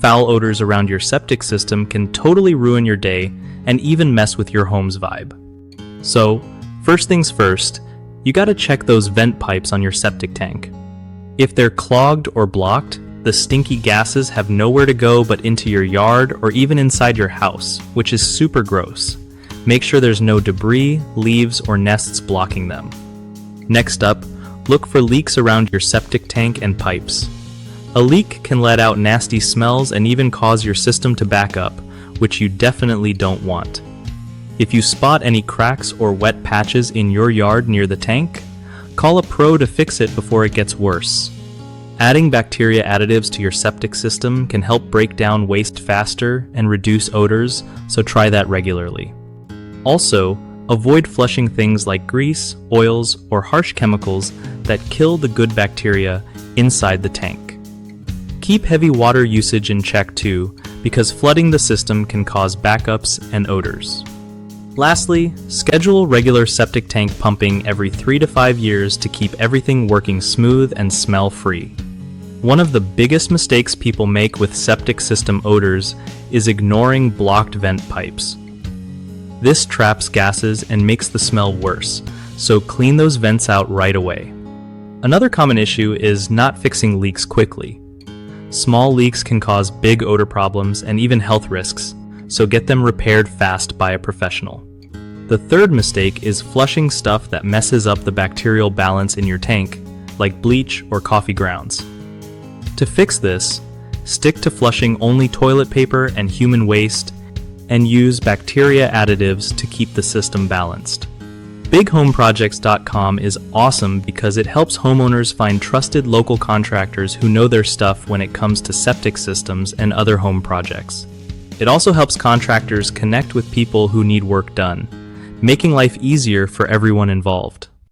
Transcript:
Foul odors around your septic system can totally ruin your day and even mess with your home's vibe. So, first things first, you gotta check those vent pipes on your septic tank. If they're clogged or blocked, the stinky gases have nowhere to go but into your yard or even inside your house, which is super gross. Make sure there's no debris, leaves, or nests blocking them. Next up, look for leaks around your septic tank and pipes. A leak can let out nasty smells and even cause your system to back up, which you definitely don't want. If you spot any cracks or wet patches in your yard near the tank, call a pro to fix it before it gets worse. Adding bacteria additives to your septic system can help break down waste faster and reduce odors, so try that regularly. Also, avoid flushing things like grease, oils, or harsh chemicals that kill the good bacteria inside the tank. Keep heavy water usage in check too, because flooding the system can cause backups and odors. Lastly, schedule regular septic tank pumping every 3 to 5 years to keep everything working smooth and smell-free. One of the biggest mistakes people make with septic system odors is ignoring blocked vent pipes. This traps gases and makes the smell worse, so clean those vents out right away. Another common issue is not fixing leaks quickly. Small leaks can cause big odor problems and even health risks, so get them repaired fast by a professional. The third mistake is flushing stuff that messes up the bacterial balance in your tank, like bleach or coffee grounds. To fix this, stick to flushing only toilet paper and human waste, and use bacteria additives to keep the system balanced. BigHomeProjects.com is awesome because it helps homeowners find trusted local contractors who know their stuff when it comes to septic systems and other home projects. It also helps contractors connect with people who need work done, making life easier for everyone involved.